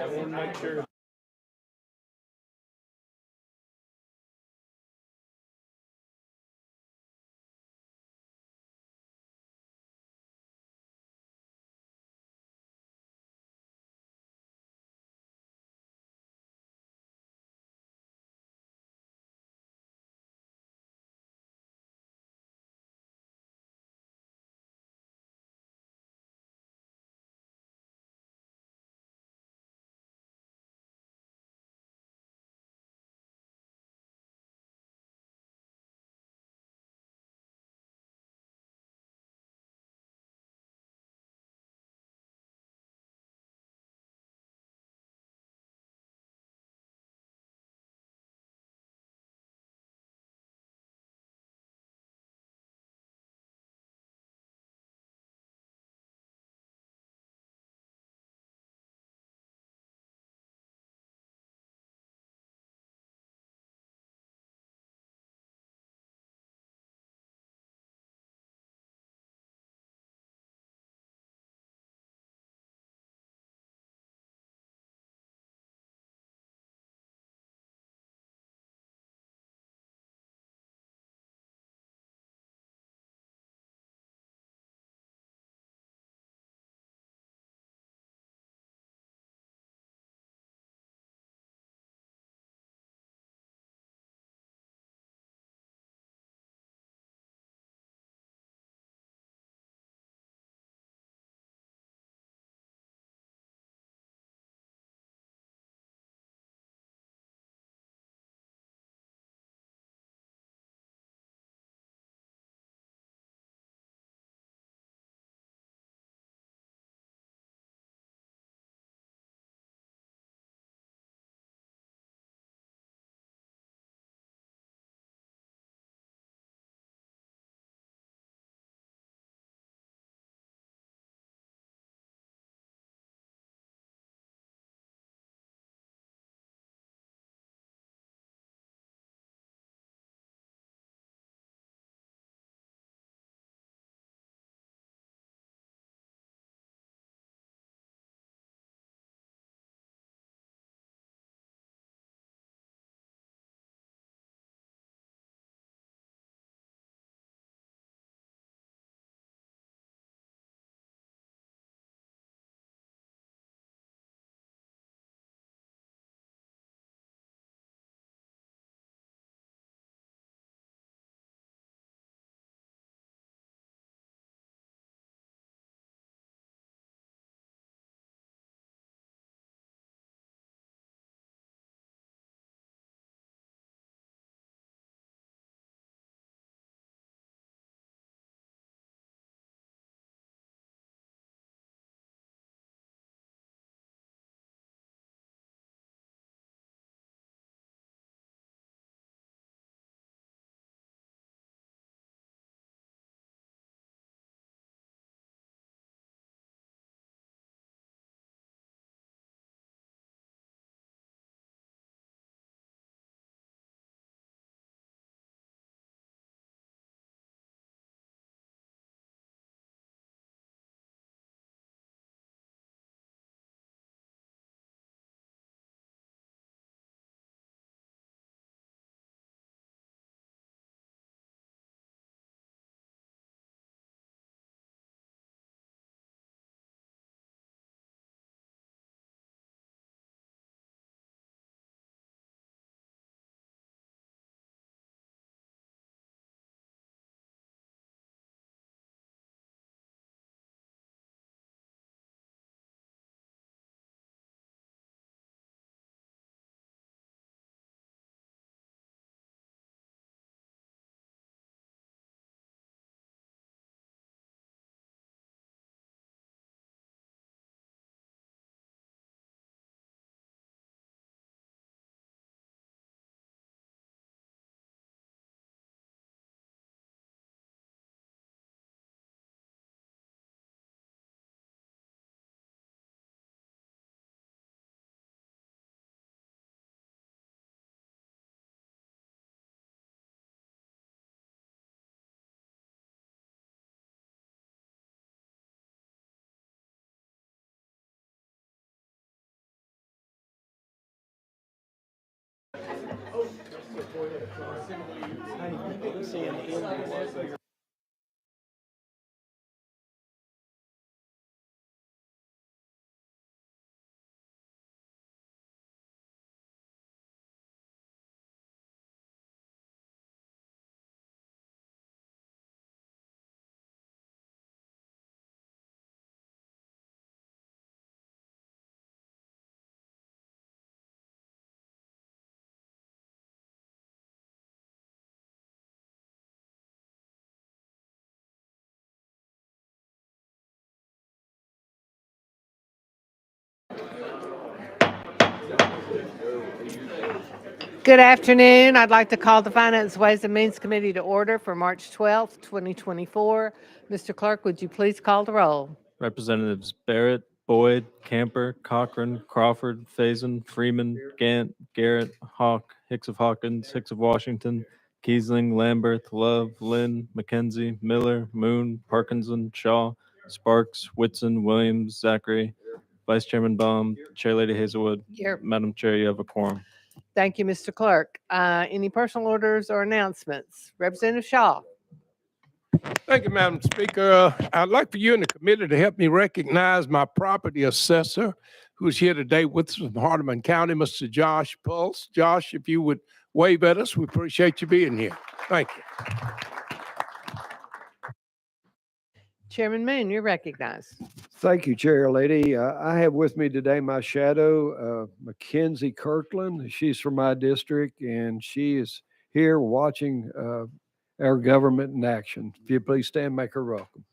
Everyone make sure Good afternoon. I'd like to call the Finance, Ways and Means Committee to order for March 12th, 2024. Mr. Clerk, would you please call the roll? Representatives Barrett, Boyd, Camper, Cochran, Crawford, Faison, Freeman, Gant, Garrett, Hawk, Hicks of Hawkins, Hicks of Washington, Kiesling, Lamberth, Love, Lynn, McKenzie, Miller, Moon, Parkinson, Shaw, Sparks, Whitson, Williams, Zachary, Vice Chairman Baum, Chair Lady Hazelwood. Here. Madam Chair, you have a quorum. Thank you, Mr. Clerk. Any personal orders or announcements? Representative Shaw. Thank you, Madam Speaker. I'd like for you and the committee to help me recognize my property assessor who's here today with us from Hardeman County, Mr. Josh Pulse. Josh, if you would wave at us, we appreciate you being here. Thank you. Chairman Moon, you're recognized. Thank you, Chair Lady. I have with me today my shadow, Mackenzie Kirkland. She's from my district, and she is here watching our government in action. If you please stand, make her welcome.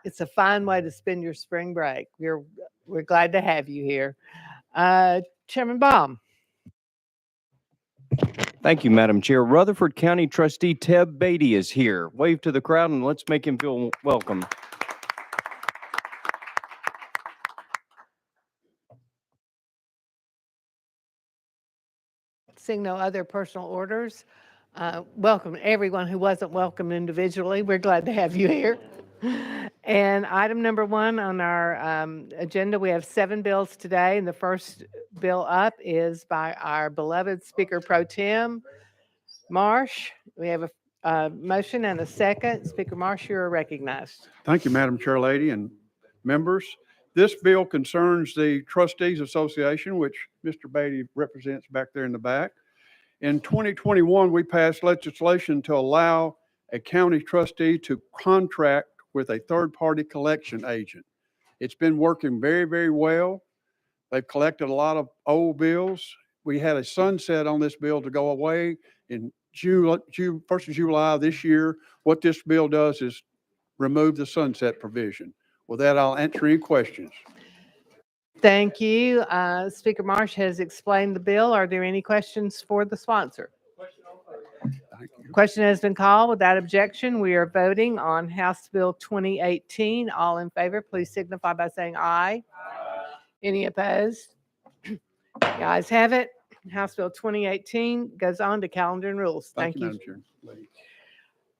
It's a fine way to spend your spring break. We're glad to have you here. Chairman Baum. Thank you, Madam Chair. Rutherford County Trustee Teb Beatty is here. Wave to the crowd and let's make him feel welcome. Seeing no other personal orders, welcome everyone who wasn't welcome individually. We're glad to have you here. And item number 1 on our agenda, we have 7 bills today, and the first bill up is by our beloved Speaker Pro Tem Marsh. We have a motion and a second. Speaker Marsh, you are recognized. Thank you, Madam Chair Lady and members. This bill concerns the Trustees Association, which Mr. Beatty represents back there in the back. In 2021, we passed legislation to allow a county trustee to contract with a third-party collection agent. It's been working very, very well. They've collected a lot of old bills. We had a sunset on this bill to go away in June, 1st of July this year. What this bill does is remove the sunset provision. With that, I'll answer any questions. Thank you. Speaker Marsh has explained the bill. Are there any questions for the sponsor? Thank you. Question has been called. Without objection, we are voting on House Bill 2018. All in favor, please signify by saying aye. Any opposed? The ayes have it. House Bill 2018 goes on to calendar and rules. Thank you. Madam Chair.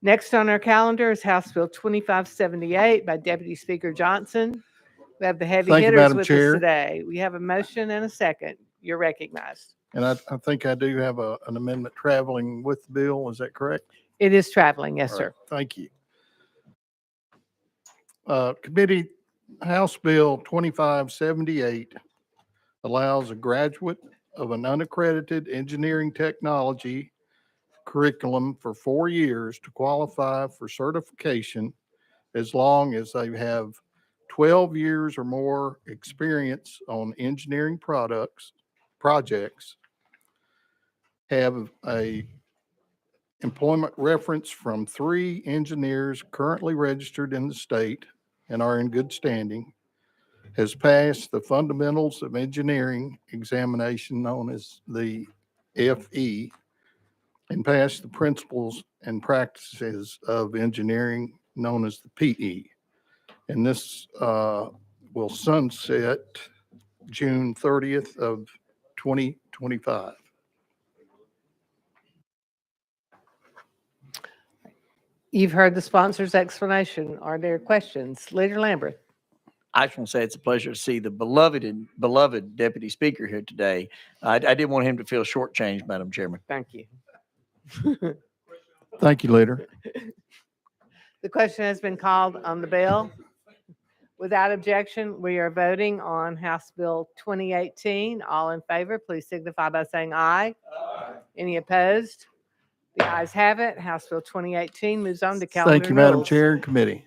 Next on our calendar is House Bill 2578 by Deputy Speaker Johnson. We have the heavy Thank you, hitters Madam with Chair. us today. We have a motion and a second. You're recognized. And I think I do have an amendment traveling with the bill. Is that correct? It is traveling. Yes, All sir. right, thank you. Committee, House Bill 2578 allows a graduate of an unaccredited engineering technology curriculum for 4 years to qualify for certification as long as they have 12 years or more experience on engineering projects, have a employment reference from 3 engineers currently registered in the state and are in good standing, has passed the Fundamentals of Engineering examination known as the FE, and passed the Principles and Practices of Engineering known as the PE. And this will sunset June 30th of 2025. You've heard the sponsor's explanation. Are there questions? Leader Lambert. I just want to say it's a pleasure to see the beloved Deputy Speaker here today. I didn't want him to feel shortchanged, Madam Chairman. Thank you. Thank you, Leader. The question has been called on the bill. Without objection, we are voting on House Bill 2018. All in favor, please signify by saying aye. Any opposed? The ayes have it. House Bill 2018 moves on to calendar Thank you, Madam rules. Chair and Committee.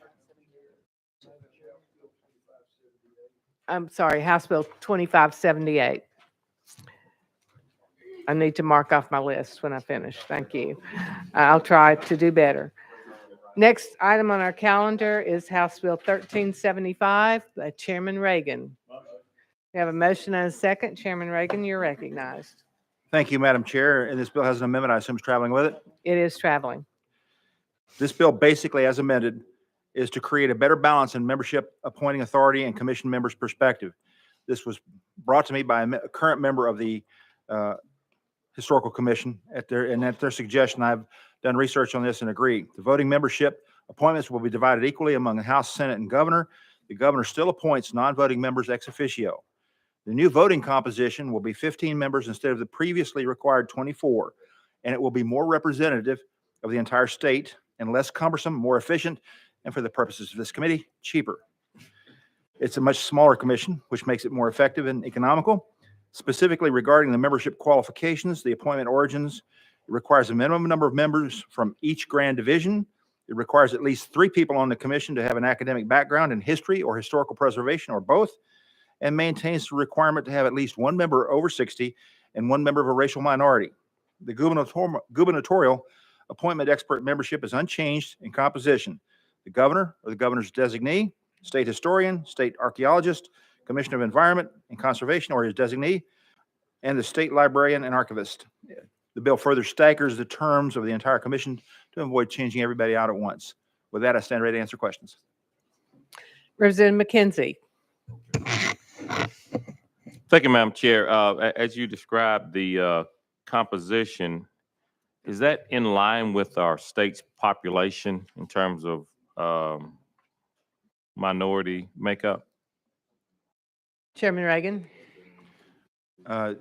I'm sorry, House Bill 2578. I need to mark off my list when I finish. Thank you. I'll try to do better. Next item on our calendar is House Bill 1375 by Chairman Reagan. We have a motion and a second. Chairman Reagan, you're recognized. Thank you, Madam Chair. And this bill has an amendment, I assume is traveling with it. It is traveling. This bill basically, as amended, is to create a better balance in membership appointing authority and commission members' perspective. This was brought to me by a current member of the Historical Commission at their suggestion. I've done research on this and agree. The voting membership appointments will be divided equally among the House, Senate, and Governor. The Governor still appoints non-voting members ex officio. The new voting composition will be 15 members instead of the previously required 24, and it will be more representative of the entire state and less cumbersome, more efficient, and for the purposes of this committee, cheaper. It's a much smaller commission, which makes it more effective and economical. Specifically regarding the membership qualifications, the appointment origins, it requires a minimum number of members from each grand division. It requires at least 3 people on the commission to have an academic background in history or historical preservation or both, and maintains the requirement to have at least 1 member over 60 and 1 member of a racial minority. The gubernatorial appointment expert membership is unchanged in composition. The governor or the governor's designee, state historian, state archaeologist, commissioner of environment and conservation or his designee, and the state librarian and archivist. The bill further staggers the terms of the entire commission to avoid changing everybody out at once. With that, I stand ready to answer questions. Representative McKenzie. Thank you, Madam Chair. As you described the composition, is that in line with our state's population in terms of minority makeup? Chairman Reagan. I'm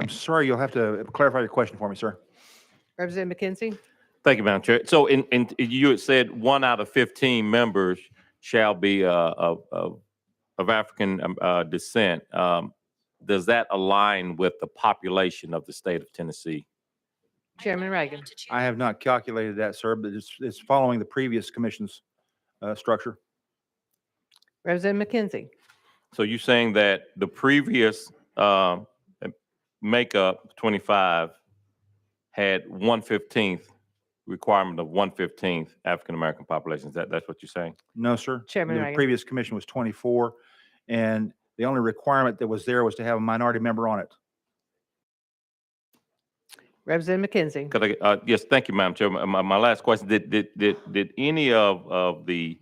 sorry, you'll have to clarify your question for me, sir. Representative McKenzie. Thank you, Madam Chair. So in you had said 1 out of 15 members shall be of African descent. Does that align with the population of the state of Tennessee? Chairman Reagan. I have not calculated that, sir, but it's following the previous commission's structure. Representative McKenzie. So you're saying that the previous makeup 25 had 1/15 requirement of 1/15 African American population. That's what you're saying? No, sir. Chairman The Reagan. previous commission was 24, and the only requirement that was there was to have a minority member on it. Representative McKenzie. Yes, thank you, Madam Chair. My last question: Did any of the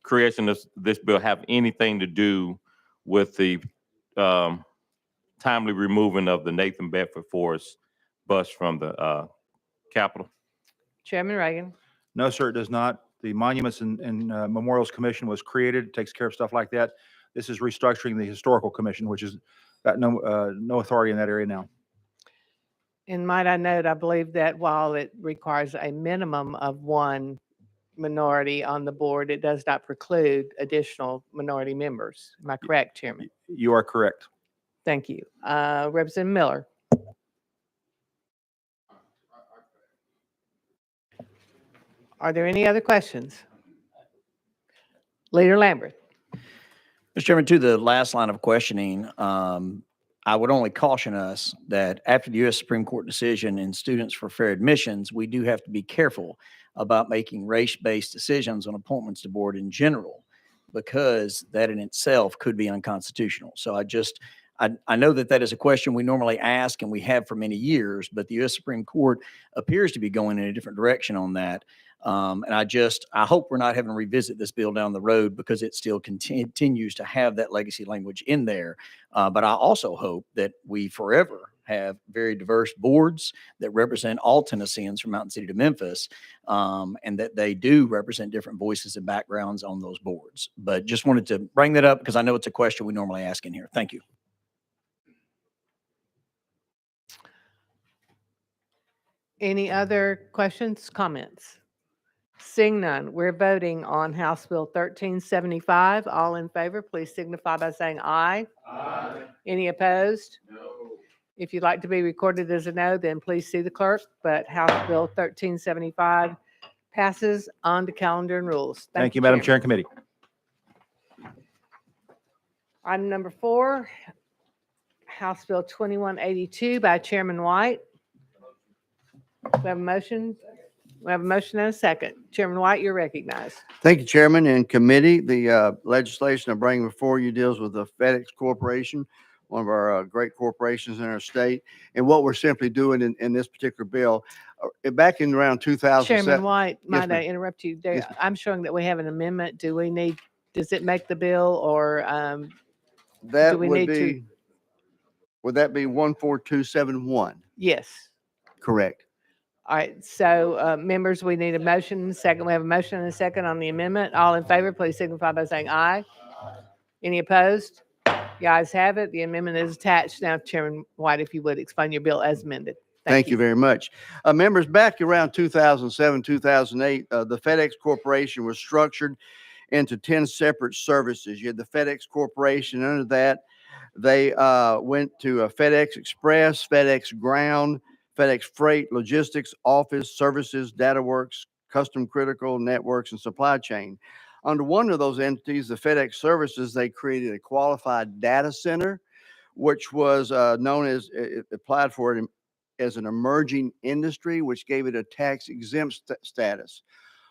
creation of this bill have anything to do with the timely removing of the Nathan Bedford Forrest bus from the Capitol? Chairman Reagan. No, sir, it does not. The Monuments and Memorials Commission was created, takes care of stuff like that. This is restructuring the Historical Commission, which has got no authority in that area now. And might I note, I believe that while it requires a minimum of 1 minority on the board, it does not preclude additional minority members. Am I correct, Chairman? You are correct. Thank you. Representative Miller. Are there any other questions? Leader Lambert. Mr. Chairman, to the last line of questioning, I would only caution us that after the U.S. Supreme Court decision in Students for Fair Admissions, we do have to be careful about making race-based decisions on appointments to board in general, because that in itself could be unconstitutional. So I know that is a question we normally ask and we have for many years, but the U.S. Supreme Court appears to be going in a different direction on that. And I hope we're not having to revisit this bill down the road because it still continues to have that legacy language in there. But I also hope that we forever have very diverse boards that represent all Tennesseans from Mountain City to Memphis, and that they do represent different voices and backgrounds on those boards. But just wanted to bring that up because I know it's a question we normally ask in here. Thank you. Any other questions, comments? Seeing none, we're voting on House Bill 1375. All in favor, please signify by saying aye. Aye. Any opposed? No. If you'd like to be recorded as a no, then please see the clerk. But House Bill 1375 passes on to calendar and rules. Thank you, Madam Chair and Chairman. Committee. Item number 4, House Bill 2182 by Chairman White. We have a motion. We have a motion and a second. Chairman White, you're recognized. Thank you, Chairman and committee. The legislation I'm bringing before you deals with the FedEx Corporation, one of our great corporations in our state. And what we're simply doing in this particular bill, back in around 2007. Chairman White, Yes, might I ma'am. interrupt you? There, Yes, ma'am. I'm showing that we have an amendment. Do we need, does it make the bill or That we would need to- be, would that be 14271? yes? Correct. All right, so members, we need a motion and a second. We have a motion and a second on the amendment. All in favor, please signify by saying aye. Any opposed? The ayes have it. The amendment is attached. Now, Chairman White, if you would explain your bill as amended. Thank you very much. Members, back around 2007, 2008, the FedEx Corporation was structured into 10 separate services. You had the FedEx Corporation. Under that, they went to FedEx Express, FedEx Ground, FedEx Freight, Logistics, Office, Services, DataWorks, Custom Critical, Networks, and Supply Chain. Under one of those entities, the FedEx Services, they created a qualified data center, which was known as, it applied for it as an emerging industry, which gave it a tax exempt status.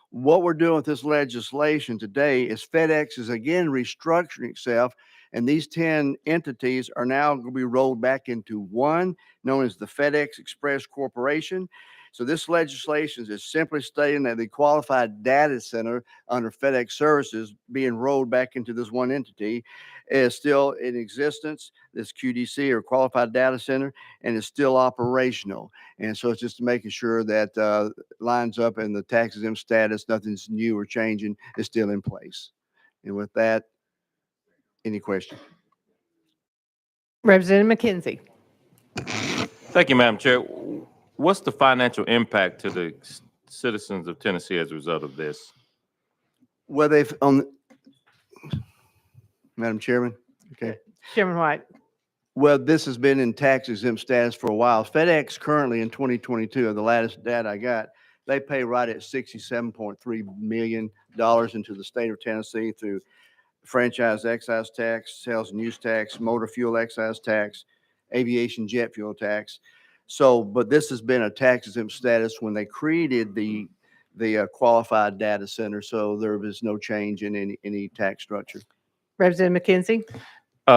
What we're doing with this legislation today is FedEx is again restructuring itself, and these 10 entities are now going to be rolled back into one, known as the FedEx Express Corporation. So this legislation is simply stating that the qualified data center under FedEx Services being rolled back into this one entity is still in existence, this QDC or qualified data center, and is still operational. And so it's just making sure that lines up and the tax exempt status, nothing's new or changing, is still in place. And with that, any questions? Representative McKenzie. Thank you, Madam Chair. What's the financial impact to the citizens of Tennessee as a result of this? Well, Madam Chairman, okay. Chairman White. Well, this has been in tax exempt status for a while. FedEx currently in 2022, the latest data I got, they pay right at $67.3 million into the state of Tennessee through franchise excise tax, sales and use tax, motor fuel excise tax, aviation jet fuel tax. So, but this has been a tax exempt status when they created the qualified data center. So there is no change in any tax structure. Representative McKenzie.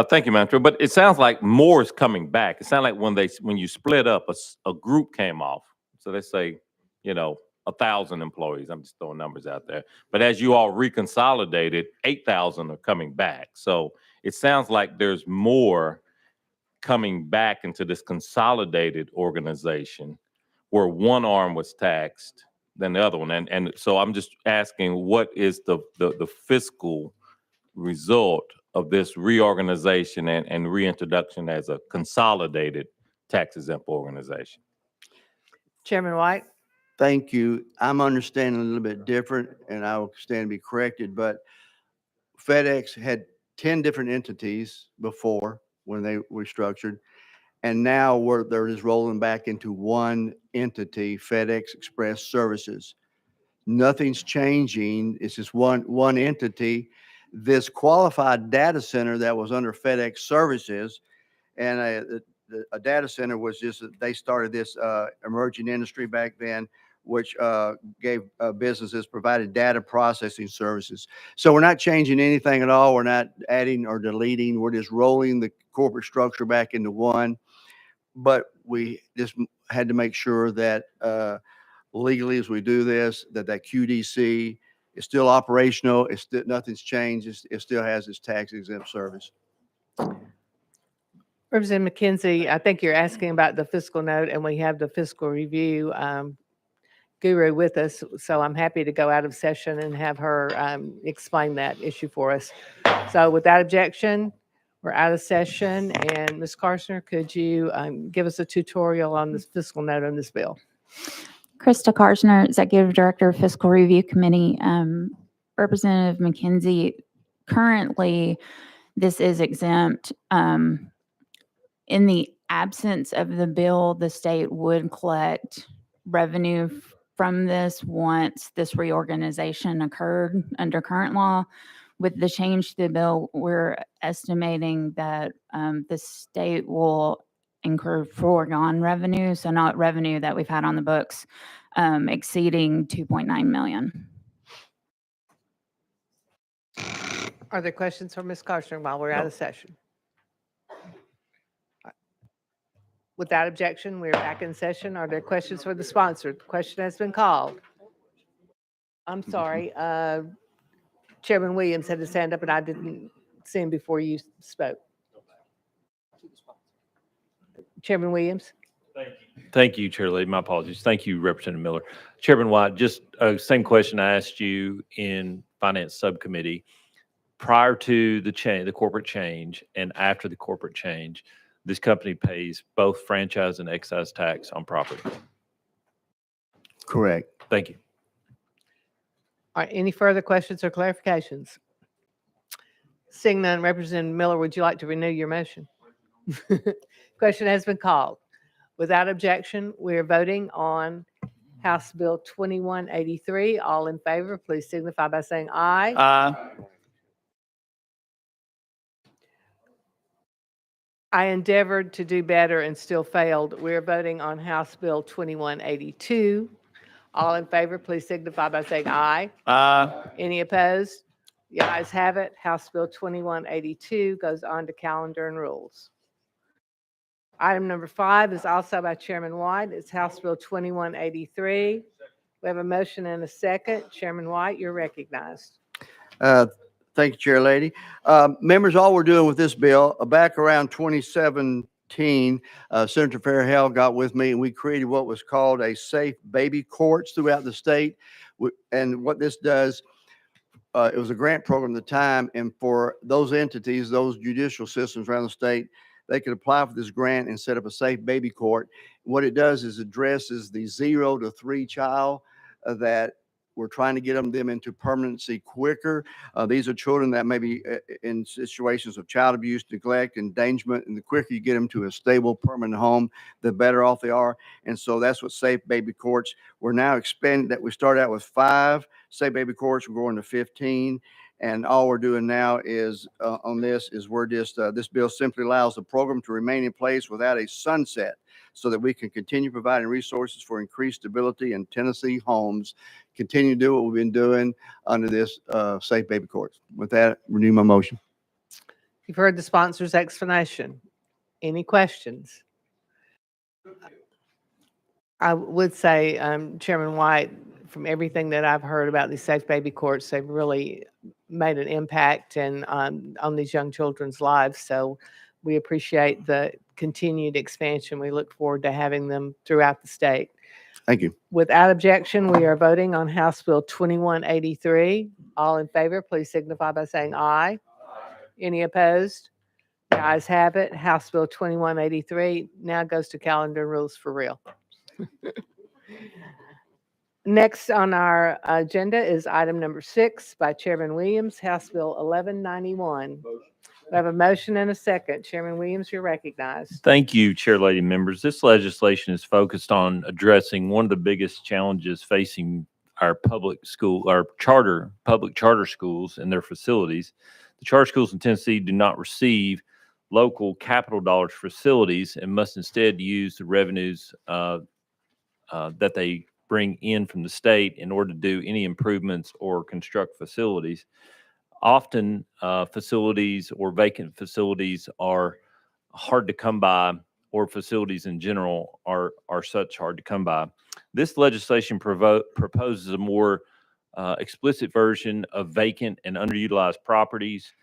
Thank you, Madam Chair. But it sounds like more is coming back. It sounds like when you split up, a group came off. So let's say, 1,000 employees. I'm just throwing numbers out there. But as you all reconsolidated, 8,000 are coming back. So it sounds like there's more coming back into this consolidated organization where one arm was taxed than the other one. And so I'm just asking, what is the fiscal result of this reorganization and reintroduction as a consolidated tax exempt organization? Chairman White. Thank you. I'm understanding a little bit different, and I will stand to be corrected, but FedEx had 10 different entities before when they restructured, and now they're just rolling back into one entity, FedEx Express Services. Nothing's changing. It's just one entity. This qualified data center that was under FedEx Services, and a data center was just, they started this emerging industry back then, which gave businesses provided data processing services. So we're not changing anything at all. We're not adding or deleting. We're just rolling the corporate structure back into one. But we just had to make sure that legally, as we do this, that QDC is still operational. It's still, nothing's changed. It still has its tax exempt service. Representative McKenzie, I think you're asking about the fiscal note, and we have the fiscal review guru with us, so I'm happy to go out of session and have her explain that issue for us. So without objection, we're out of session, and Ms. Carson, could you give us a tutorial on this fiscal note on this bill? Krista Karsner, Executive Director of Fiscal Review Committee. Representative McKenzie, currently this is exempt. In the absence of the bill, the state would collect revenue from this once this reorganization occurred under current law. With the change to the bill, we're estimating that the state will incur foregone revenue, so not revenue that we've had on the books, exceeding 2.9 million. Are there questions for Ms. Carson while we're out of session? Without objection, we're back in session. Are there questions for the sponsor? The question has been called. I'm sorry. Chairman Williams had to stand up, and I didn't see him before you spoke. Chairman Williams? Thank you, Chair Lady. My apologies. Thank you, Representative Miller. Chairman White, just same question I asked you in Finance Subcommittee. Prior to the change, the corporate change, and after the corporate change, this company pays both franchise and excise tax on property. Correct. Thank you. All right, any further questions or clarifications? Seeing none, Representative Miller, would you like to renew your motion? Question has been called. Without objection, we are voting on House Bill 2183. All in favor, please signify by saying aye. Aye. I endeavored to do better and still failed. We're voting on House Bill 2182. All in favor, please signify by saying aye. Aye. Any opposed? The ayes have it. House Bill 2182 goes on to calendar and rules. Item number 5 is also by Chairman White. It's House Bill 2183. We have a motion and a second. Chairman White, you're recognized. Thank you, Chair Lady. Members, all we're doing with this bill, back around 2017, Senator Fairhell got with me and we created what was called a safe baby courts throughout the state. And what this does, it was a grant program at the time, and for those entities, those judicial systems around the state, they could apply for this grant and set up a safe baby court. What it does is addresses the 0 to 3 child that we're trying to get them into permanency quicker. These are children that may be in situations of child abuse, neglect, endangerment, and the quicker you get them to a stable, permanent home, the better off they are. And so that's what Safe Baby Courts, we're now expanding that. We started out with 5 Safe Baby Courts, we're going to 15. And all we're doing now is on this is we're just, this bill simply allows the program to remain in place without a sunset so that we can continue providing resources for increased stability in Tennessee homes, continue to do what we've been doing under this Safe Baby Courts. With that, renew my motion. You've heard the sponsor's explanation. Any questions? I would say, Chairman White, from everything that I've heard about these Safe Baby Courts, they've really made an impact and on these young children's lives. So we appreciate the continued expansion. We look forward to having them throughout the state. Thank you. Without objection, we are voting on House Bill 2183. All in favor, please signify by saying aye. Any opposed? The ayes have it. House Bill 2183 now goes to calendar rules for real. Next on our agenda is item number 6 by Chairman Williams, House Bill 1191. We have a motion and a second. Chairman Williams, you're recognized. Thank you, Chair Lady, members. This legislation is focused on addressing one of the biggest challenges facing our public charter schools and their facilities. The charter schools in Tennessee do not receive local capital dollars facilities and must instead use the revenues that they bring in from the state in order to do any improvements or construct facilities. Often facilities or vacant facilities are hard to come by, or facilities in general are such hard to come by. This legislation proposes a more explicit version of vacant and underutilized properties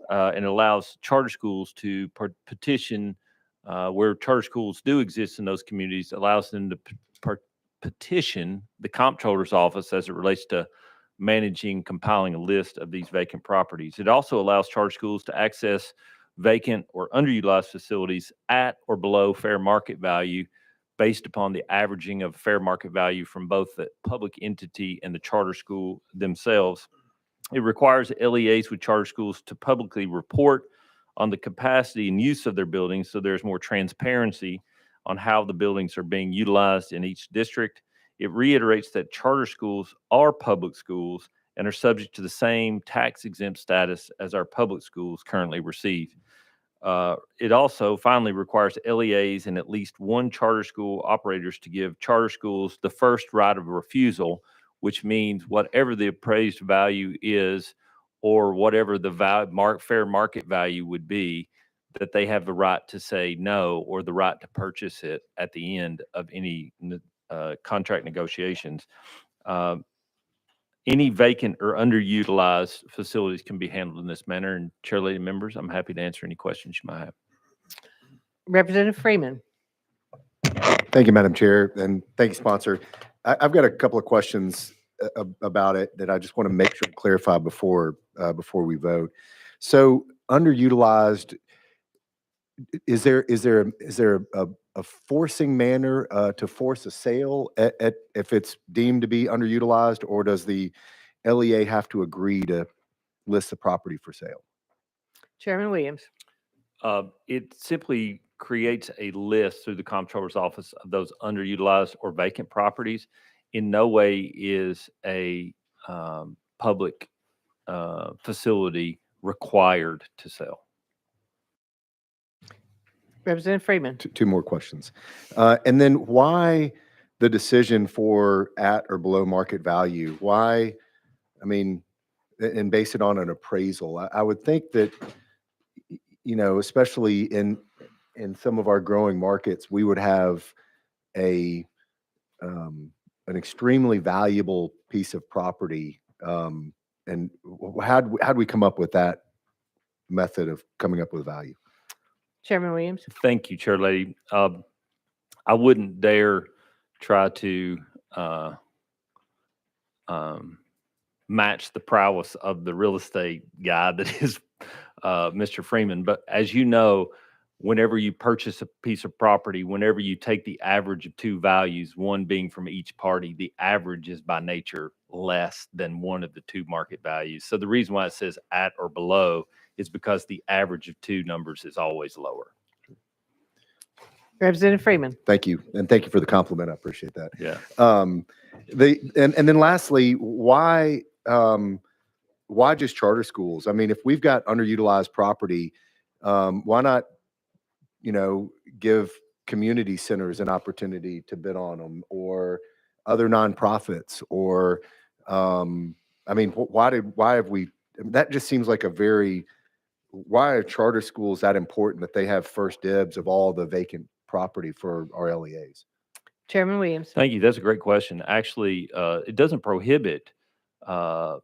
and allows charter schools to petition where charter schools do exist in those communities, allows them to petition the comptroller's office as it relates to managing, compiling a list of these vacant properties. It also allows charter schools to access vacant or underutilized facilities at or below fair market value based upon the averaging of fair market value from both the public entity and the charter school themselves. It requires LEAs with charter schools to publicly report on the capacity and use of their buildings so there's more transparency on how the buildings are being utilized in each district. It reiterates that charter schools are public schools and are subject to the same tax exempt status as our public schools currently receive. It also finally requires LEAs and at least one charter school operators to give charter schools the first right of refusal, which means whatever the appraised value is or whatever the fair market value would be, that they have the right to say no or the right to purchase it at the end of any contract negotiations. Any vacant or underutilized facilities can be handled in this manner. And Chair Lady members, I'm happy to answer any questions you might have. Representative Freeman. Thank you, Madam Chair, and thank you, sponsor. I've got a couple of questions about it that I just want to make sure to clarify before we vote. So underutilized, is there a forcing manner to force a sale if it's deemed to be underutilized, or does the LEA have to agree to list the property for sale? Chairman Williams. It simply creates a list through the comptroller's office of those underutilized or vacant properties. In no way is a public facility required to sell. Representative Freeman. Two more questions. And then why the decision for at or below market value? Why, I mean, and base it on an appraisal. I would think that, you know, especially in some of our growing markets, we would have an extremely valuable piece of property. And how'd we come up with that method of coming up with value? Chairman Williams. Thank you, Chair Lady. I wouldn't dare try to match the prowess of the real estate guy that is Mr. Freeman. But as you know, whenever you purchase a piece of property, whenever you take the average of two values, one being from each party, the average is by nature less than one of the two market values. So the reason why it says at or below is because the average of two numbers is always lower. Representative Freeman. Thank you. And thank you for the compliment. I appreciate that. Yeah. And then lastly, why just charter schools? I mean, if we've got underutilized property, why not, you know, give community centers an opportunity to bid on them, or other nonprofits, or, I mean, why have we, that just seems like why are charter schools that important that they have first dibs of all the vacant property for our LEAs? Chairman Williams. Thank you. That's a great question. Actually, it doesn't prohibit a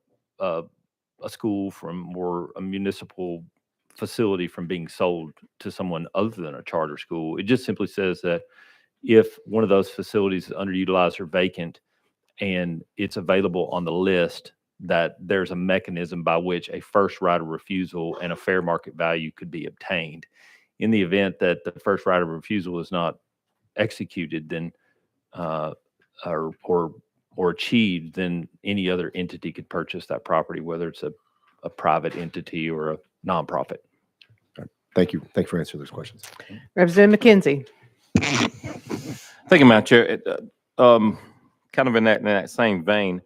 school or a municipal facility from being sold to someone other than a charter school. It just simply says that if one of those facilities is underutilized or vacant and it's available on the list, that there's a mechanism by which a first right of refusal and a fair market value could be obtained. In the event that the first right of refusal is not executed, then or achieved, then any other entity could purchase that property, whether it's a private entity or a nonprofit. Thank you. Thank you for answering those questions. Representative McKenzie. Thank you, Madam Chair. Kind of in that same vein,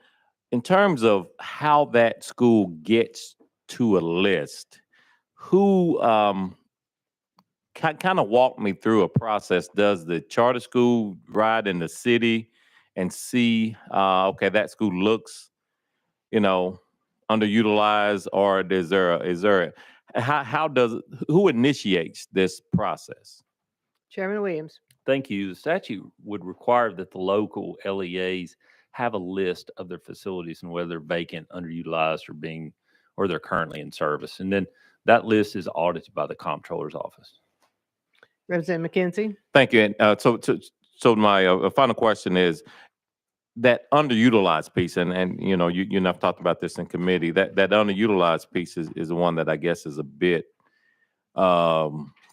in terms of how that school gets to a list, who kind of walk me through a process? Does the charter school ride in the city and see, okay, that school looks, you know, underutilized, or is there who initiates this process? Chairman Williams. Thank you. The statute would require that the local LEAs have a list of their facilities and whether they're vacant, underutilized, or they're currently in service. And then that list is audited by the comptroller's office. Representative McKenzie? Thank you. And so my final question is that underutilized piece, and you know, you and I've talked about this in committee, that underutilized piece is the one that I guess is a bit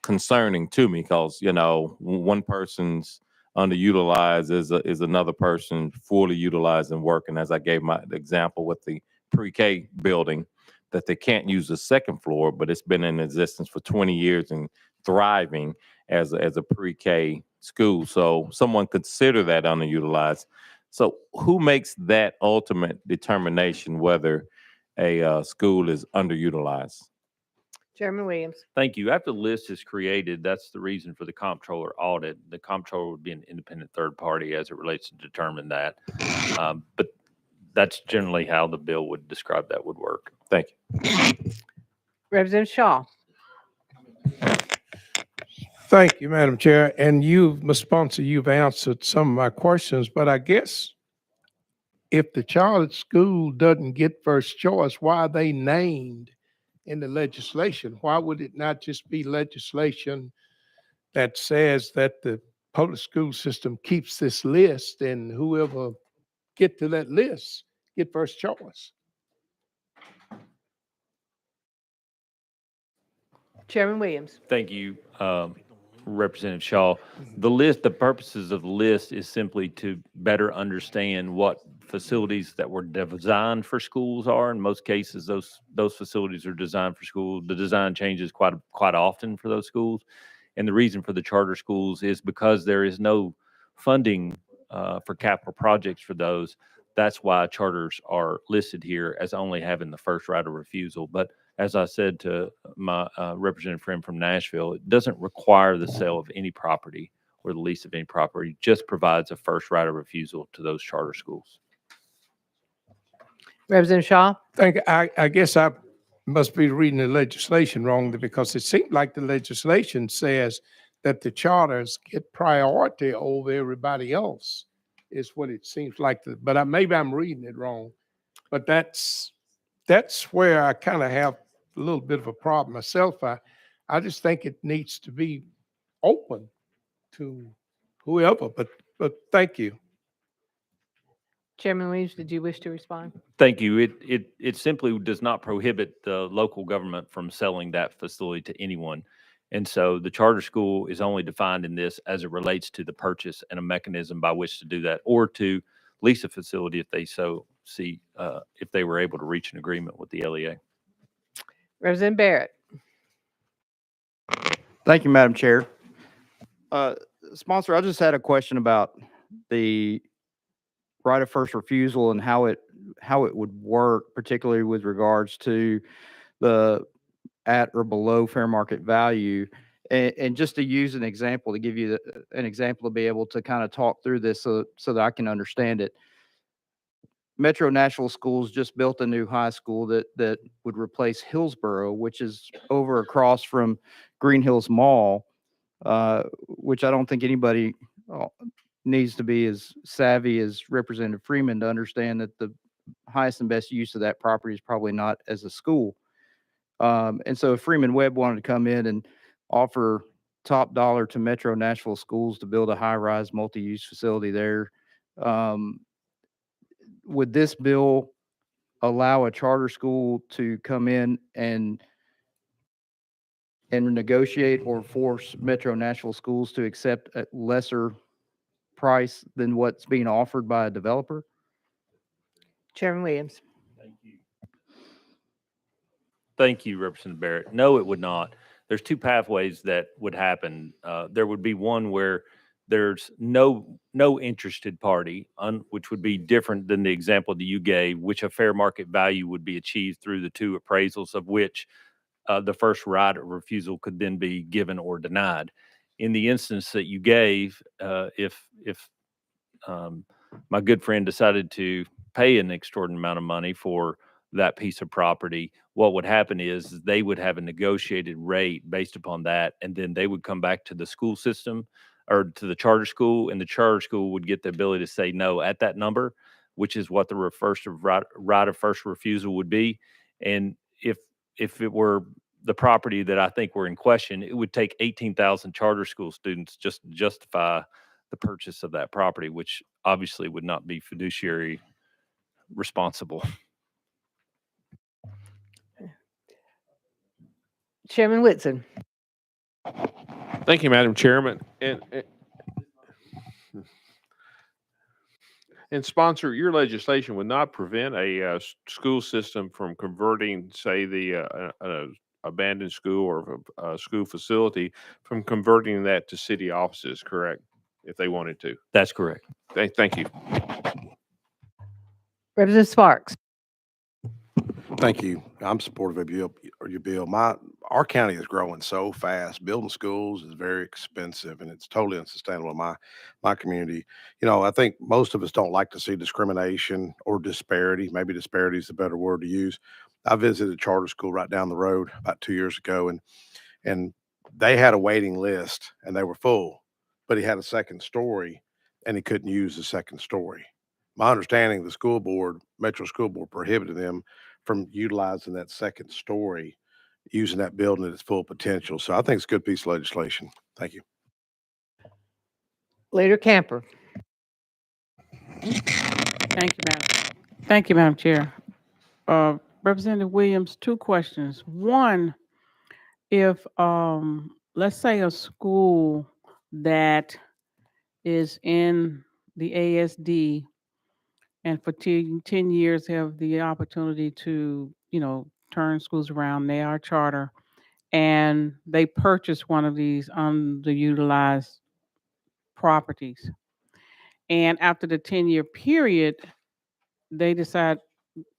concerning to me, because, you know, one person's underutilized is another person fully utilized and working, as I gave my example with the pre-K building, that they can't use the second floor, but it's been in existence for 20 years and thriving as a pre-K school. So someone consider that underutilized. So who makes that ultimate determination whether a school is underutilized? Chairman Williams? Thank you. After the list is created, that's the reason for the comptroller audit. The comptroller would be an independent third party as it relates to determine that. But that's generally how the bill would describe that would work. Thank you. Representative Shaw? Thank you, Madam Chair. And you, Ms. Sponsor, you've answered some of my questions, but I guess if the charter school doesn't get first choice, why are they named in the legislation? Why would it not just be legislation that says that the public school system keeps this list and whoever get to that list get first choice? Chairman Williams? Thank you, Representative Shaw. The purposes of the list is simply to better understand what facilities that were designed for schools are. In most cases, those facilities are designed for schools. The design changes quite often for those schools. And the reason for the charter schools is because there is no funding for capital projects for those. That's why charters are listed here as only having the first right of refusal. But as I said to my representative friend from Nashville, it doesn't require the sale of any property or the lease of any property, just provides a first right of refusal to those charter schools. Representative Shaw? I guess I must be reading the legislation wrongly, because it seemed like the legislation says that the charters get priority over everybody else, is what it seems like. But maybe I'm reading it wrong. But that's where I kind of have a little bit of a problem myself. I just think it needs to be open to whoever, but thank you. Chairman Williams, did you wish to respond? Thank you. It simply does not prohibit the local government from selling that facility to anyone. And so the charter school is only defined in this as it relates to the purchase and a mechanism by which to do that, or to lease a facility if they so see, if they were able to reach an agreement with the LEA. Representative Barrett? Thank you, Madam Chair. Sponsor, I just had a question about the right of first refusal and how it would work, particularly with regards to the at or below fair market value. And just to use an example, to give you an example to be able to kind of talk through this so that I can understand it. Metro Nashville Schools just built a new high school that would replace Hillsboro, which is over across from Green Hills Mall, which I don't think anybody needs to be as savvy as Representative Freeman to understand that the highest and best use of that property is probably not as a school. And so if Freeman Webb wanted to come in and offer top dollar to Metro Nashville Schools to build a high-rise multi-use facility there, would this bill allow a charter school to come in and negotiate or force Metro Nashville Schools to accept a lesser price than what's being offered by a developer? Chairman Williams? Thank you, Representative Barrett. No, it would not. There's two pathways that would happen. There would be one where there's no interested party, which would be different than the example that you gave, which a fair market value would be achieved through the two appraisals, of which the first right of refusal could then be given or denied. In the instance that you gave, if my good friend decided to pay an extraordinary amount of money for that piece of property, what would happen is they would have a negotiated rate based upon that, and then they would come back to the school system or to the charter school, and the charter school would get the ability to say no at that number, which is what the right of first refusal would be. And if it were the property that I think were in question, it would take 18,000 charter school students just to justify the purchase of that property, which obviously would not be fiduciary responsible. Chairman Whitson. Thank you, Madam Chairman. And sponsor, your legislation would not prevent a school system from converting, say, the abandoned school or a school facility from converting that to city offices, correct? If they wanted to. That's correct. Thank you. Representative Sparks. Thank you. I'm supportive of your bill. Our county is growing so fast. Building schools is very expensive and it's totally unsustainable in my community. I think most of us don't like to see discrimination or disparity. Maybe disparity is the better word to use. I visited a charter school right down the road about 2 years ago and they had a waiting list and they were full, but he had a second story and he couldn't use the second story. My understanding, the school board, Metro School Board, prohibited them from utilizing that second story, using that building at its full potential. So I think it's a good piece of legislation. Thank you. Leader Camper. Thank you, Madam Chair. Representative Williams, 2 questions. One, if let's say a school that is in the ASD and for 10 years have the opportunity to, turn schools around, they are charter, and they purchase one of these underutilized properties. And after the 10-year period, they decide,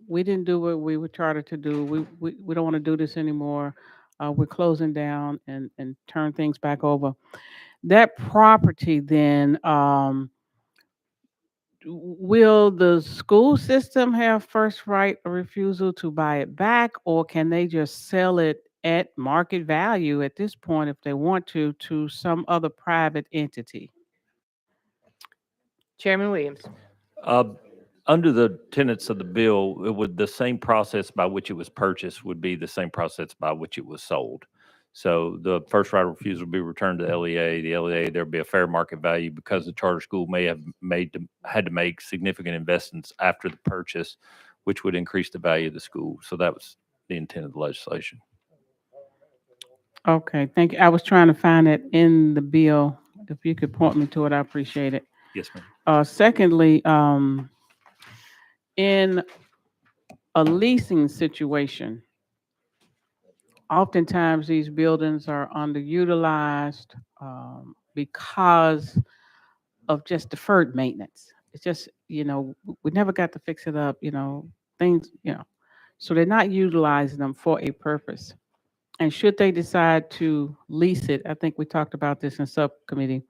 we didn't do what we were chartered to do. We don't want to do this anymore. We're closing down and turn things back over. That property then, will the school system have first right of refusal to buy it back, or can they just sell it at market value at this point if they want to some other private entity? Chairman Williams. Under the tenets of the bill, the same process by which it was purchased would be the same process by which it was sold. So the first right of refusal would be returned to the LEA. The LEA, there'd be a fair market value because the charter school may have had to make significant investments after the purchase, which would increase the value of the school. So that was the intent of the legislation. Okay, thank you. I was trying to find it in the bill. If you could point me to it, I appreciate it. Yes, ma'am. Secondly, in a leasing situation, oftentimes these buildings are underutilized because of just deferred maintenance. It's just, we never got to fix it up, things, so they're not utilizing them for a purpose. And should they decide to lease it, I think we talked about this in subcommittee,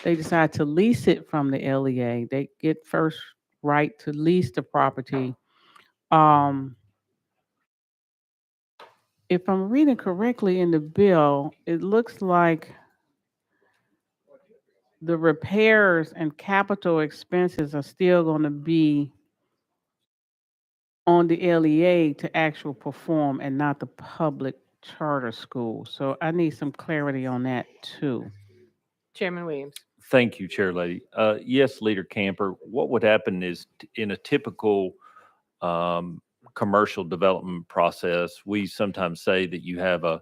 they decide to lease it from the LEA, they get first right to lease the property. If I'm reading correctly in the bill, it looks like the repairs and capital expenses are still going to be on the LEA to actual perform and not the public charter school. So I need some clarity on that too. Chairman Williams. Thank you, Chair Lady. Yes, Leader Camper, what would happen is in a typical commercial development process, we sometimes say that you have a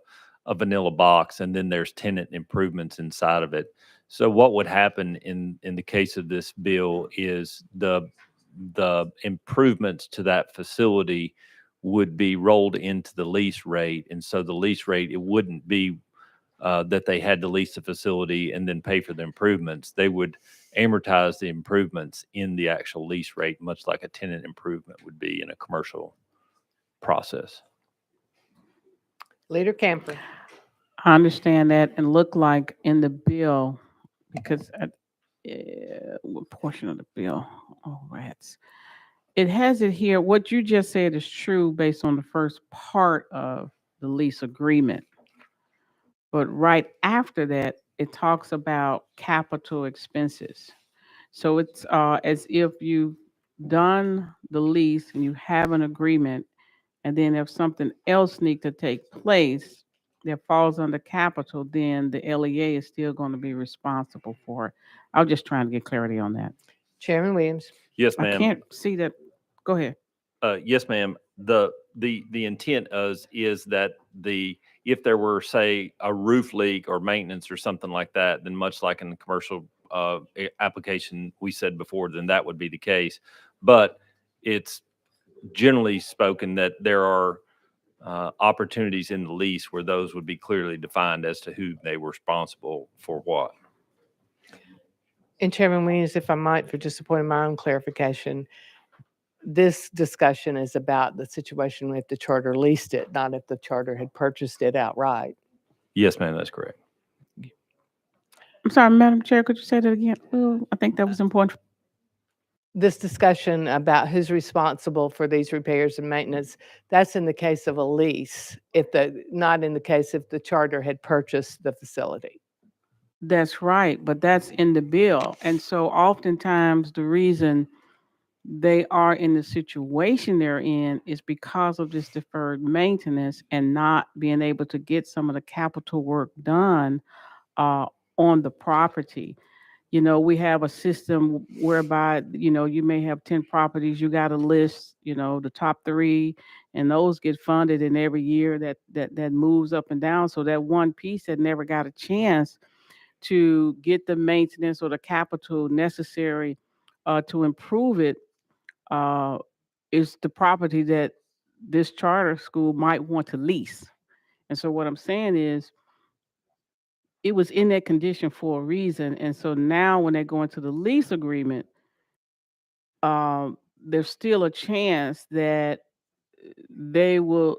vanilla box and then there's tenant improvements inside of it. So what would happen in the case of this bill is the improvements to that facility would be rolled into the lease rate. And so the lease rate, it wouldn't be that they had to lease the facility and then pay for the improvements. They would amortize the improvements in the actual lease rate, much like a tenant improvement would be in a commercial process. Leader Camper. I understand that and look like in the bill, because what portion of the bill? Oh, rats. It has it here. What you just said is true based on the first part of the lease agreement. But right after that, it talks about capital expenses. So it's as if you've done the lease and you have an agreement And then if something else need to take place that falls under capital, then the LEA is still going to be responsible for it. I was just trying to get clarity on that. Chairman Williams. Yes, I ma'am. can't see that. Go ahead. Yes, ma'am. The intent is that if there were, say, a roof leak or maintenance or something like that, then much like in the commercial application we said before, then that would be the case. But it's generally spoken that there are opportunities in the lease where those would be clearly defined as to who they were responsible for what. And Chairman Williams, if I might, for just a point of my own clarification, this discussion is about the situation if the charter leased it, not if the charter had purchased it outright. Yes, ma'am, that's correct. I'm sorry, Madam Chair, could you say that again? Well, I think that was important. This discussion about who's responsible for these repairs and maintenance, that's in the case of a lease, not in the case if the charter had purchased the facility. That's right, but that's in the bill. And so oftentimes the reason they are in the situation they're in is because of this deferred maintenance and not being able to get some of the capital work done on the property. You know, we have a system whereby, you know, you may have 10 properties, you got a list, you know, the top 3, and those get funded, and every year that moves up and down. So that one piece that never got a chance to get the maintenance or the capital necessary to improve it is the property that this charter school might want to lease. And so what I'm saying is, it was in that condition for a reason. And so now when they go into the lease agreement, there's still a chance that they will,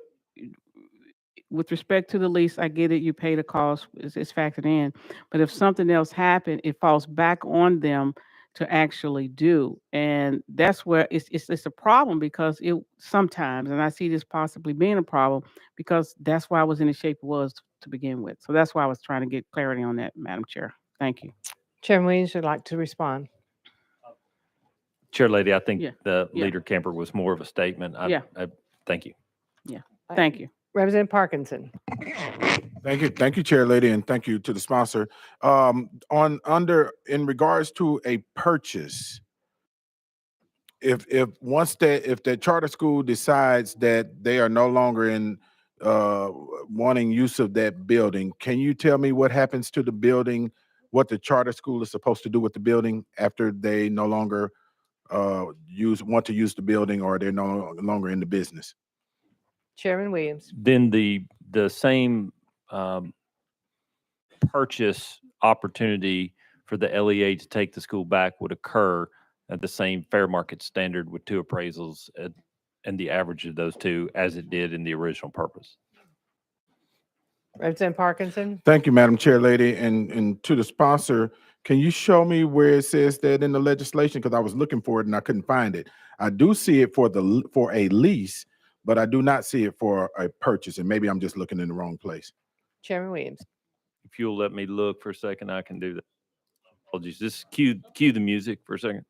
with respect to the lease, I get it, you pay the cost, it's factored in. But if something else happened, it falls back on them to actually do. And that's where it's a problem, because it sometimes, and I see this possibly being a problem, because that's why I was in the shape it was to begin with. So that's why I was trying to get clarity on that, Madam Chair. Thank you. Chairman Williams would like to respond. Chair Lady, I think Yeah, the yeah. Leader Camper was more of a statement. Yeah. Thank you. Yeah, thank you. Representative Parkinson. Thank you, Chair Lady, and thank you to the sponsor. In regards to a purchase, if the charter school decides that they are no longer in wanting use of that building, can you tell me what happens to the building, what the charter school is supposed to do with the building after they no longer want to use the building, or they're no longer in the business? Chairman Williams. Then the same purchase opportunity for the LEA to take the school back would occur at the same fair market standard with 2 appraisals and the average of those 2, as it did in the original purpose. Representative Parkinson. Thank you, Madam Chair Lady, and to the sponsor, can you show me where it says that in the legislation? Because I was looking for it and I couldn't find it. I do see it for a lease, but I do not see it for a purchase, and maybe I'm just looking in the wrong place. Chairman Williams. If you'll let me look for a second, I can do that. Apologies. Just cue the music for a second.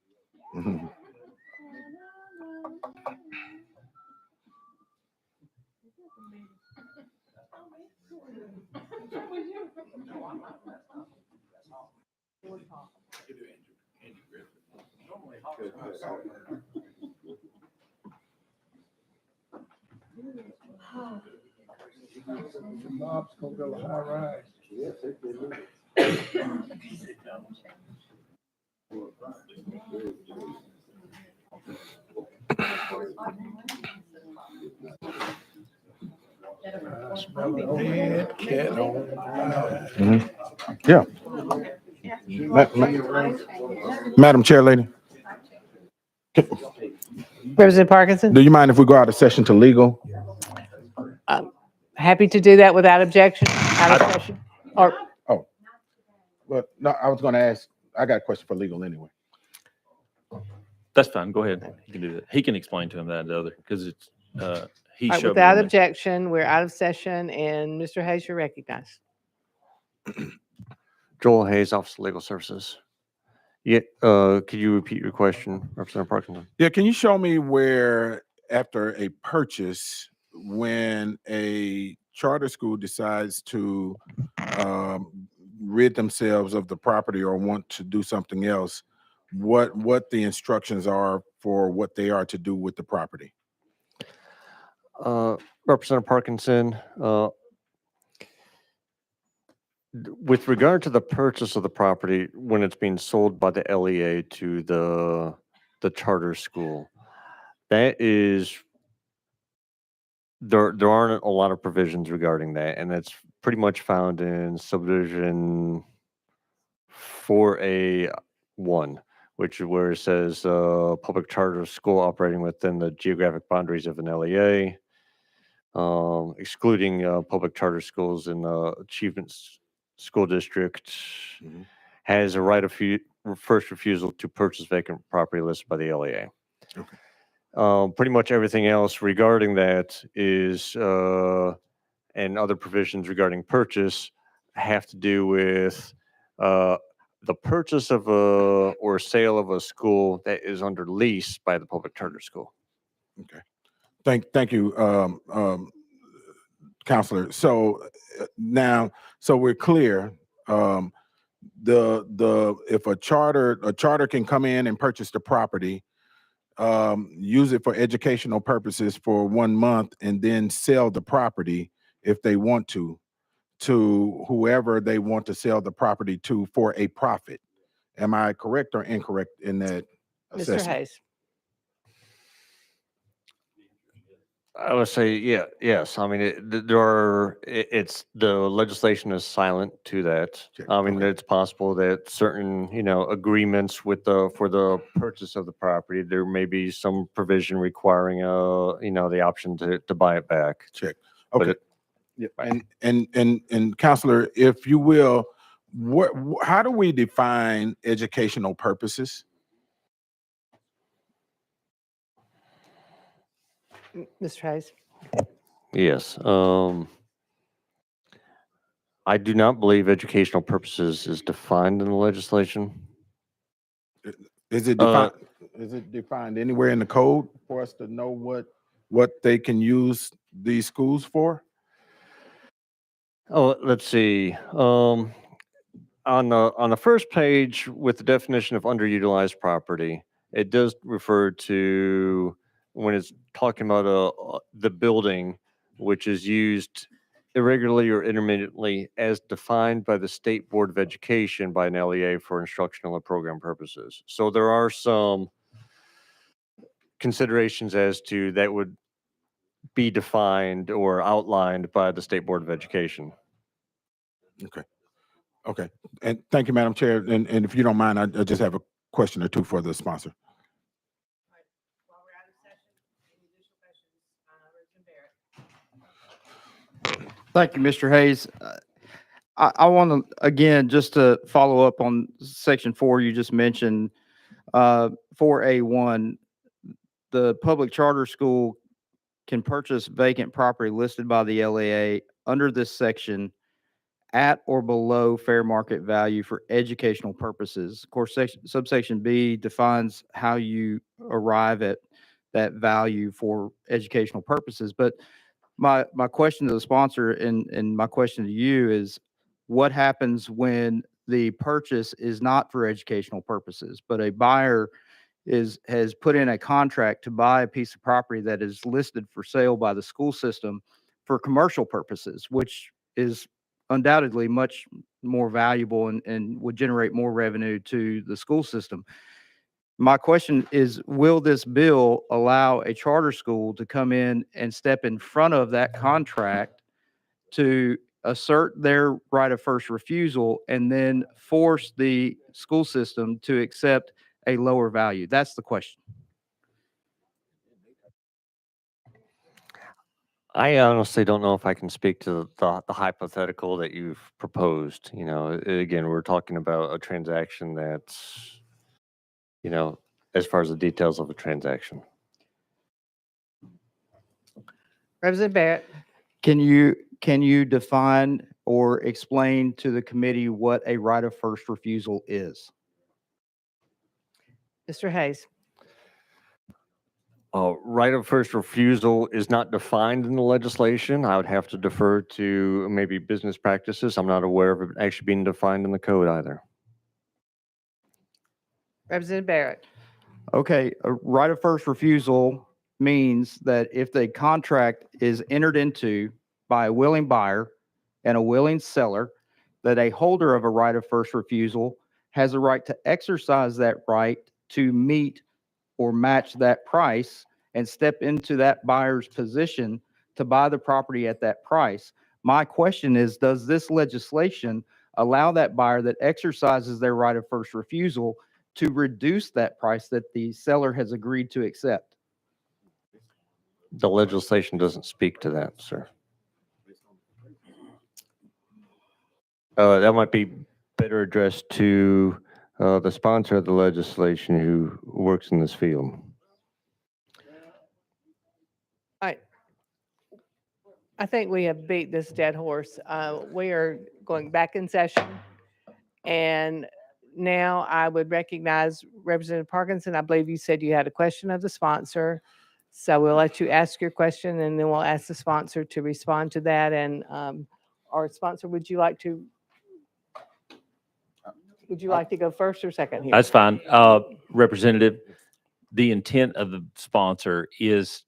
Bob's gonna build a high rise. Dead cat on fire. Yeah. Madam Chair Lady, Representative Parkinson. do you mind if we go out of session to legal? Happy to do that without objection. Out of session. Or But no, I was going to ask, I got a question for legal anyway. That's fine. Go ahead. He can do that. He can explain to him that other, because it's he all right, showed me without on there. objection, we're out of session, and Mr. Hayes, you're recognized. Joel Hayes, Office of Legal Services. Yeah, could you repeat your question, Representative Parkinson? Yeah, can you show me where after a purchase, when a charter school decides to rid themselves of the property or want to do something else, what the instructions are for what they are to do with the property? Representative Parkinson, with regard to the purchase of the property, when it's being sold by the LEA to the charter school, that is, there aren't a lot of provisions regarding that, and that's pretty much found in subdivision 4A1, which is where it says public charter school operating within the geographic boundaries of an LEA, excluding public charter schools in the Achievement School District, has a right of first refusal to purchase vacant property listed by the LEA. Pretty much everything else regarding that is, and other provisions regarding purchase have to do with the purchase of or sale of a school that is under lease by the public charter school. Okay. Thank you, Counselor. So now, so we're clear. If a charter can come in and purchase the property, use it for educational purposes for 1 month, and then sell the property if they want to whoever they want to sell the property to for a profit. Am I correct or incorrect in that Mr. assessment? Hayes. I would say, yes. I mean, it's the legislation is silent to that. I mean, it's possible that certain, agreements for the purchase of the property, there may be some provision requiring, the option to buy it back. Check. Okay. And Counselor, if you will, how do we define educational purposes? Mr. Hayes. Yes. I do not believe educational purposes is defined in the legislation. Is it defined? Is it defined anywhere in the code for us to know what they can use these schools for? Oh, let's see. On the first page with the definition of underutilized property, it does refer to when it's talking about the building, which is used irregularly or intermittently as defined by the State Board of Education by an LEA for instructional and program purposes. So there are some considerations as to that would be defined or outlined by the State Board of Education. Okay. And thank you, Madam Chair. And if you don't mind, I just have a question or two for the sponsor. Thank you, Mr. Hayes. I want to, again, just to follow up on section 4 you just mentioned, 4A1, the public charter school can purchase vacant property listed by the LEA under this section at or below fair market value for educational purposes. Of course, subsection B defines how you arrive at that value for educational purposes. But my question to the sponsor and my question to you is, what happens when the purchase is not for educational purposes, but a buyer has put in a contract to buy a piece of property that is listed for sale by the school system for commercial purposes, which is undoubtedly much more valuable and would generate more revenue to the school system? My question is, will this bill allow a charter school to come in and step in front of that contract to assert their right of first refusal and then force the school system to accept a lower value? That's the question. I honestly don't know if I can speak to the hypothetical that you've proposed. Again, we're talking about a transaction that's, as far as the details of a transaction. Representative Barrett. Can you define or explain to the committee what a right of first refusal is? Mr. Hayes. right of first refusal is not defined in the legislation. I would have to defer to maybe business practices. I'm not aware of it actually being defined in the code either. Representative Barrett. Okay, a right of first refusal means that if the contract is entered into by a willing buyer and a willing seller, that a holder of a right of first refusal has a right to exercise that right to meet or match that price and step into that buyer's position to buy the property at that price. My question is, does this legislation allow that buyer that exercises their right of first refusal to reduce that price that the seller has agreed to accept? The legislation doesn't speak to that, sir. That might be better addressed to the sponsor of the legislation who works in this field. I think we have beat this dead horse. We are going back in session. And now I would recognize Representative Parkinson. I believe you said you had a question of the sponsor. So we'll let you ask your question and then we'll ask the sponsor to respond to that. And our sponsor, would you like to go first or second here? That's fine. Representative, the intent of the sponsor is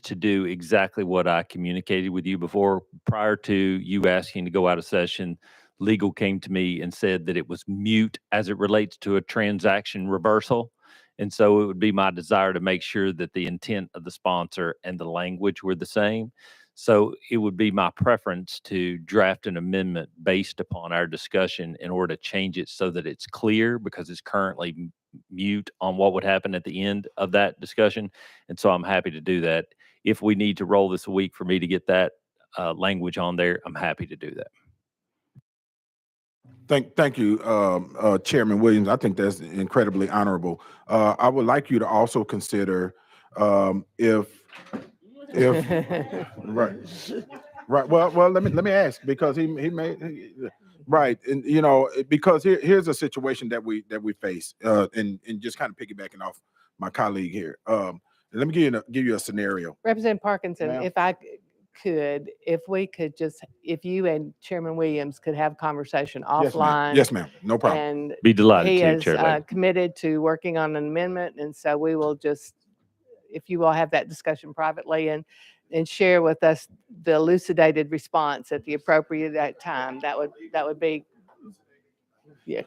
to do exactly what I communicated with you before. Prior to you asking to go out of session, legal came to me and said that it was mute as it relates to a transaction reversal. And so it would be my desire to make sure that the intent of the sponsor and the language were the same. So it would be my preference to draft an amendment based upon our discussion in order to change it so that it's clear, because it's currently mute on what would happen at the end of that discussion. And so I'm happy to do that. If we need to roll this a week for me to get that language on there, I'm happy to do that. Thank you, Chairman Williams. I think that's incredibly honorable. I would like you to also consider if right. Well, let me ask, because he may right, and because here's a situation that we face, and just kind of piggybacking off my colleague here. Let me give you a scenario. Representative Parkinson, Ma'am. if we could just, if you and Chairman Williams could have conversation Yes, ma'am. offline. Yes, ma'am. No problem. And Be delighted he to, is Chair Lady. committed to working on an amendment. And so we will just, if you all have that discussion privately and share with us the elucidated response at the appropriate time, that would be, yeah,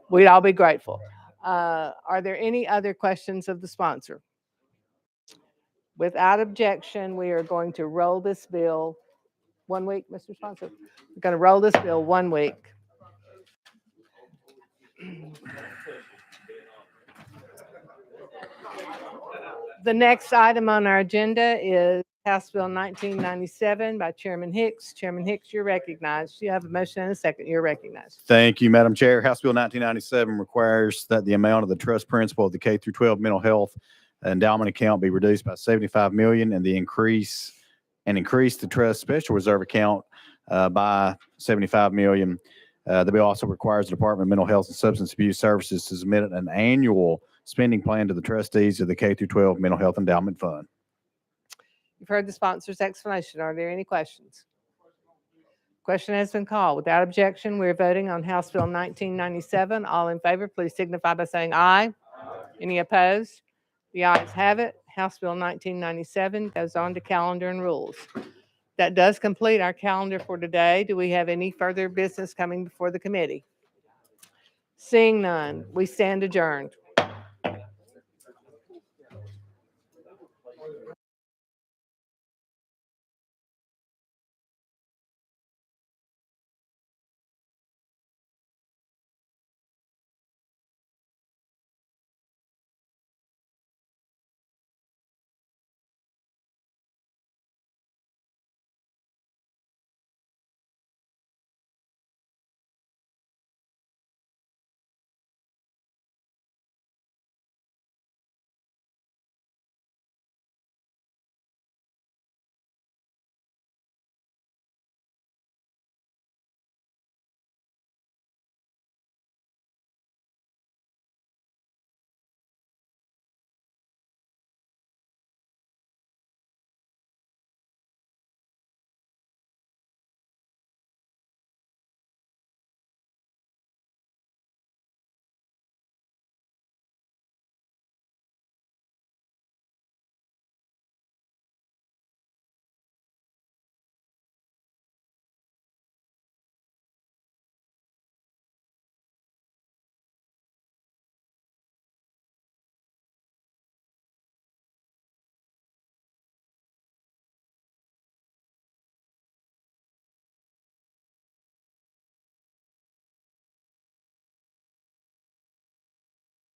we'd all be grateful. Are there any other questions of the sponsor? Without objection, we are going to roll this bill 1 week, Mr. Sponsor. We're going to roll this bill 1 week. The next item on our agenda is House Bill 1997 by Chairman Hicks. Chairman Hicks, you're recognized. You have a motion and a second. You're recognized. Thank you, Madam Chair. House Bill 1997 requires that the amount of the trust principal of the K through 12 mental health endowment account be reduced by $75 million, and increase the trust special reserve account by $75 million. The bill also requires the Department of Mental Health and Substance Abuse Services to submit an annual spending plan to the trustees of the K through 12 Mental Health Endowment Fund. You've heard the sponsor's explanation. Are there any questions? Question has been called. Without objection, we're voting on House Bill 1997. All in favor, please signify by saying aye. Any opposed? The ayes have it. House Bill 1997 goes on to calendar and rules. That does complete our calendar for today. Do we have any further business coming before the committee? Seeing none, we stand adjourned.